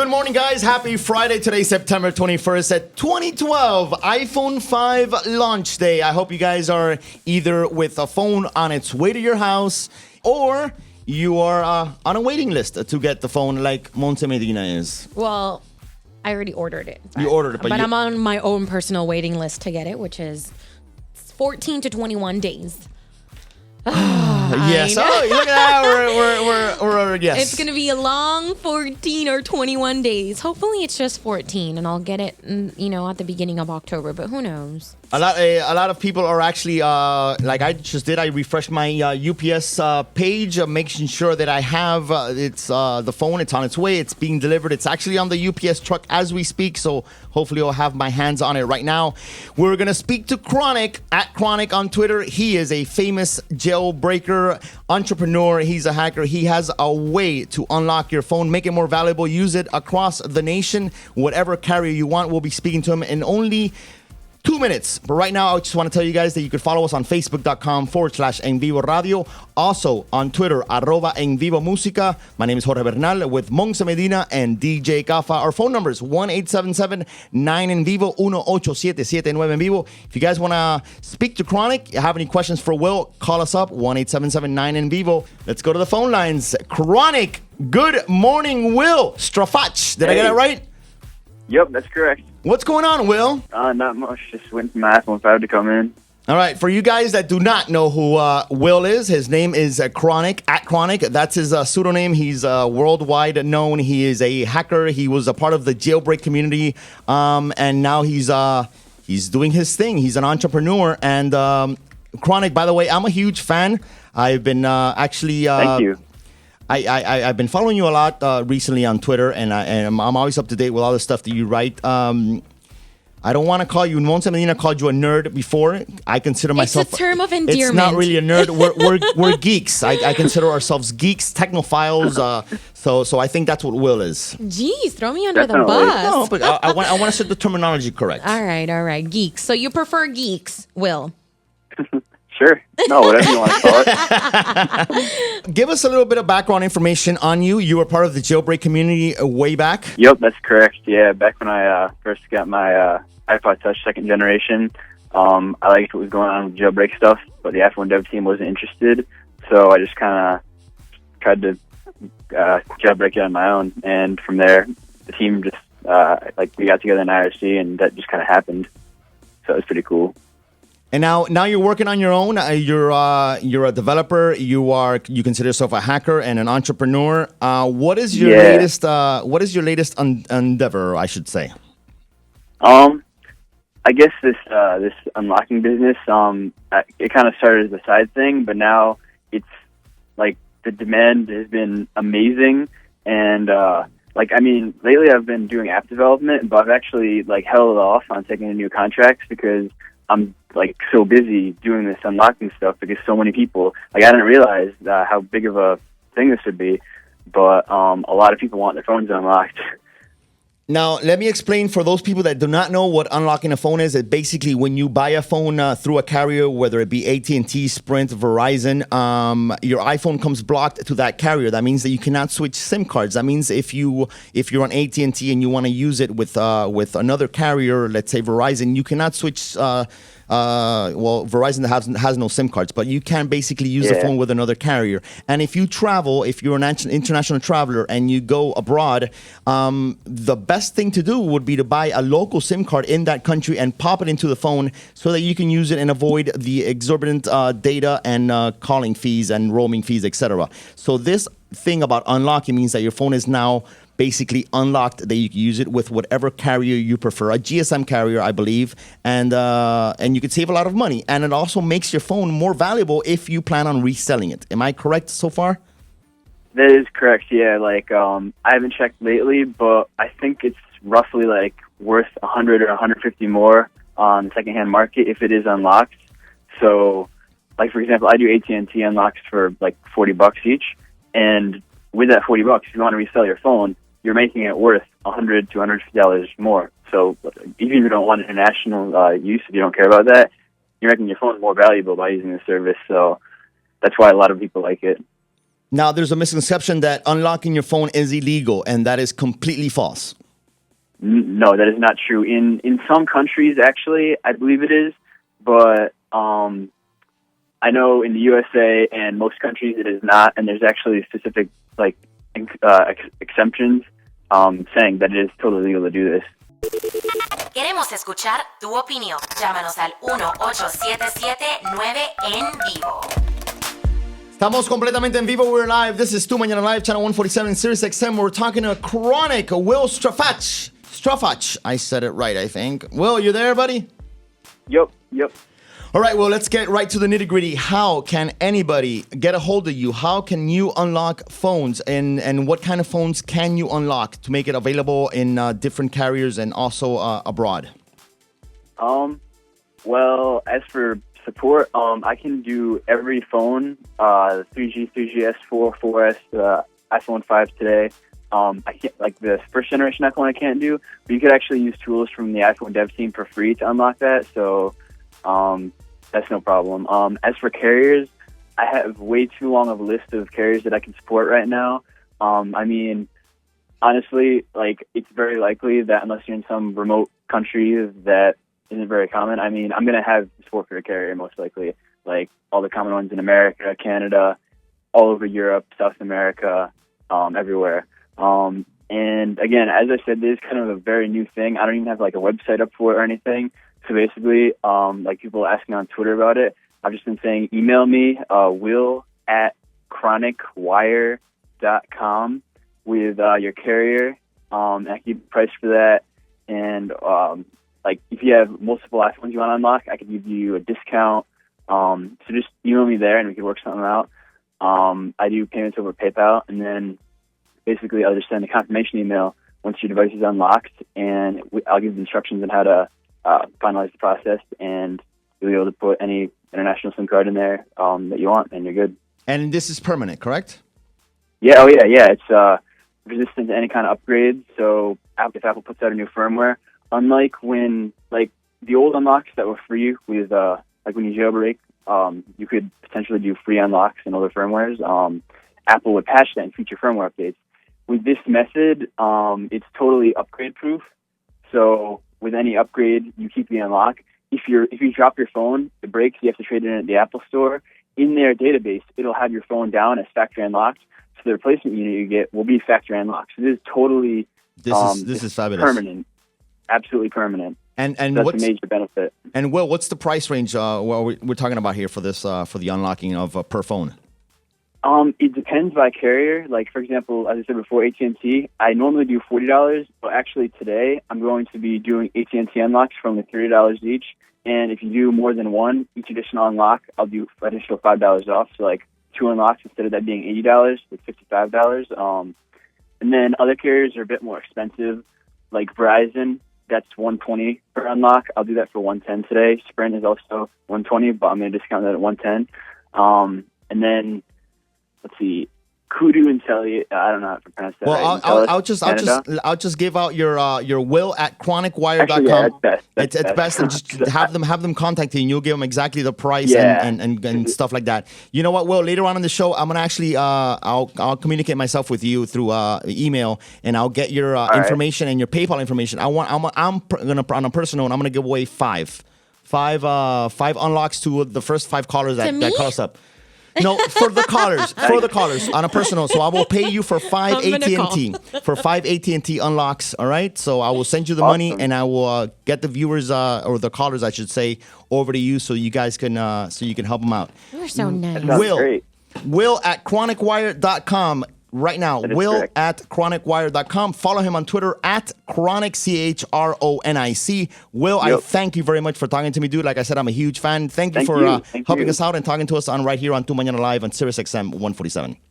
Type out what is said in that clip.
Good morning, guys. Happy Friday. Today, September 21st at 2012, iPhone 5 launch day. I hope you guys are either with a phone on its way to your house or you are on a waiting list to get the phone like Monse Medina is. Well, I already ordered it. You ordered it, but I'm on my own personal waiting list to get it, which is 14 to 21 days. Yes. Oh, look at that. We're yes. It's going to be a long 14 or 21 days. Hopefully it's just 14 and I'll get it, at the beginning of October, but who knows? A lot of people are actually, like I just did, I refreshed my UPS page, making sure that I have the phone, it's on its way, it's being delivered. It's actually on the UPS truck as we speak, so hopefully I'll have my hands on it right now. We're going to speak to Chronic, at Chronic on Twitter. He is a famous jailbreaker entrepreneur. He's a hacker. He has a way to unlock your phone, make it more valuable, use it across the nation, whatever carrier you want. We'll be speaking to him in only 2 minutes. But right now, I just want to tell you guys that you could follow us on Facebook.com/En Vivo Radio. Also on Twitter, @EnVivoMusica. My name is Jorge Bernal with Monse Medina and DJ Kafa. Our phone number is 1-877-9-EN-VIVO, 1-877-9-EN-VIVO. If you guys want to speak to Chronic, have any questions for Will, call us up, 1-877-9-EN-VIVO. Let's go to the phone lines. Chronic, good morning, Will Strafach. Did I get it right? Yep, that's correct. What's going on, Will? Not much. Just waiting for my iPhone 5 to come in. All right. For you guys that do not know who Will is, his name is Chronic, at Chronic. That's his pseudonym. He's worldwide known. He is a hacker. He was a part of the jailbreak community, and now he's doing his thing. He's an entrepreneur. And Chronic, by the way, I'm a huge fan. I've been actually... Thank you. I've been following you a lot recently on Twitter, and I'm always up to date with all the stuff that you write. I don't want to call you, Monse Medina called you a nerd before. I consider myself... It's a term of endearment. It's not really a nerd. We're geeks. I consider ourselves geeks, technophiles. So I think that's what Will is. Jeez, throw me under Definitely. the bus. No, but I want to set the terminology correct. All right. Geeks. So you prefer geeks, Will? Sure. No, whatever you want to call it. Give us a little bit of background information on you. You were part of the jailbreak community way back. Yep, that's correct. Yeah, back when I first got my iPod Touch 2nd generation, I liked what was going on with jailbreak stuff, but the iPhone dev team wasn't interested, so I just kind of tried to jailbreak it on my own, and from there, the team just, we got together in IRC, and that just kind of happened, so it was pretty cool. And now you're working on your own. You're a developer. You consider yourself a hacker and an entrepreneur. What is your latest? What is your latest endeavor? I should say. I guess this unlocking business. It kind of started as a side thing, but now it's like the demand has been amazing, and lately I've been doing app development, but I've actually held off on taking any new contracts because I'm so busy doing this unlocking stuff because so many people, I didn't realize how big of a thing this would be, but a lot of people want their phones unlocked. Now, let me explain for those people that do not know what unlocking a phone is. It basically, when you buy a phone through a carrier, whether it be AT&T, Sprint, Verizon, your iPhone comes blocked to that carrier. That means that you cannot switch SIM cards. That means if you're on AT&T and you want to use it with another carrier, let's say Verizon, you cannot switch. Verizon has no SIM cards, but you can basically use the phone with another carrier. And if you travel, if you're an international traveler and you go abroad, the best thing to do would be to buy a local SIM card in that country and pop it into the phone so that you can use it and avoid the exorbitant data and calling fees and roaming fees, etc. So this thing about unlocking means that your phone is now basically unlocked, that you can use it with whatever carrier you prefer, a GSM carrier, I believe, and you could save a lot of money. And it also makes your phone more valuable if you plan on reselling it. Am I correct so far? That is correct, yeah. I haven't checked lately, but I think it's roughly worth 100 or 150 more on the secondhand market if it is unlocked. So, for example, I do AT&T unlocks for $40 each, and with that $40, if you want to resell your phone, you're making it worth $100 to $150 more. So even if you don't want international use, if you don't care about that, you're making your phone more valuable by using the service. So that's why a lot of people like it. Now, there's a misconception that unlocking your phone is illegal, and that is completely false. No, that is not true. In some countries, actually, I believe it is, but I know in the USA and most countries it is not, and there's actually specific exemptions saying that it is totally legal to do this. Queremos escuchar tu opinión. Llámanos al 1-877-9 en vivo. Estamos completamente en vivo. We're live. This is Tu Mañana Live, channel 147, SiriusXM. We're talking to Chronic, Will Strafach. I said it right, I think. Will, you there, buddy? Yep. All right, well, let's get right to the nitty-gritty. How can anybody get a hold of you? How can you unlock phones? And what kind of phones can you unlock to make it available in different carriers and also abroad? Well, as for support, I can do every phone, 3G, 3GS, 4S, iPhone 5 today. I can't, like the first generation iPhone I can't do, but you could actually use tools from the iPhone dev team for free to unlock that. So, that's no problem. As for carriers, I have way too long of a list of carriers that I can support right now. I mean, honestly, like it's very likely that unless you're in some remote country that isn't very common, I mean, I'm going to have support for a carrier most likely, like all the common ones in America, Canada, all over Europe, South America, everywhere. And again, as I said, this is kind of a very new thing. I don't even have like a website up for it or anything. So basically, like people asking on Twitter about it, I've just been saying, email me, will@chronicwire.com with your carrier. And I can give you a price for that. And like if you have multiple iPhones you want to unlock, I can give you a discount. So just email me there and we can work something out. I do payments over PayPal, and then basically I'll just send a confirmation email once your device is unlocked, and I'll give instructions on how to finalize the process, and you'll be able to put any international SIM card in there that you want, and you're good. And this is permanent, correct? Yeah, it's resistant to any kind of upgrade. So if Apple puts out a new firmware, unlike when like the old unlocks that were free with like when you jailbreak, you could potentially do free unlocks in other firmwares. Apple would patch that and feature firmware updates. With this method, it's totally upgrade proof. So with any upgrade, you keep the unlock. If you drop your phone, it breaks, you have to trade it in at the Apple Store. In their database, it'll have your phone down as factory unlocked. So the replacement unit you get will be factory unlocked. So this is totally this is fabulous. Permanent, absolutely permanent. And that's what's a major benefit. And Will, what's the price range? We're talking about here for this for the unlocking of per phone. It depends by carrier. Like, for example, as I said before, AT&T, I normally do $40, but actually today I'm going to be doing AT&T unlocks for only $30 each. And if you do more than one, each additional unlock, I'll do additional $5 off. So, like, 2 unlocks, instead of that being $80, it's $55. And then other carriers are a bit more expensive, like Verizon. That's $120 per unlock. I'll do that for $110 today. Sprint is also $120, but I'm going to discount that at $110. And then let's see, Kudu and Telly. I don't know how to pronounce that. Well, right. I'll just give out your will at chronicwire.com. Actually, yeah, that's It's best to just have them contact you, and you'll give them exactly the price and stuff like that. You know what, Will? Later on in the show, I'm gonna actually I'll communicate myself with you through email, and I'll get your information and your PayPal information. I'm gonna on a personal note, I'm gonna give away five unlocks to the first 5 callers that call us up. No, for the callers on a personal. So I will pay you for 5 AT&T unlocks. All right. So I will send you the money, and I will get the viewers or the callers, I should say, over to you so you guys can help them out. You're so nice. Will at chronicwire.com. Right now, Will correct. at chronicwire.com. Follow him on Twitter at chronic, CHRONIC. Will, I thank you very much for talking to me, dude. Like I said, I'm a huge fan. Thank you for helping us out and talking to us on right here on Tu Mañana Live on SiriusXM 147.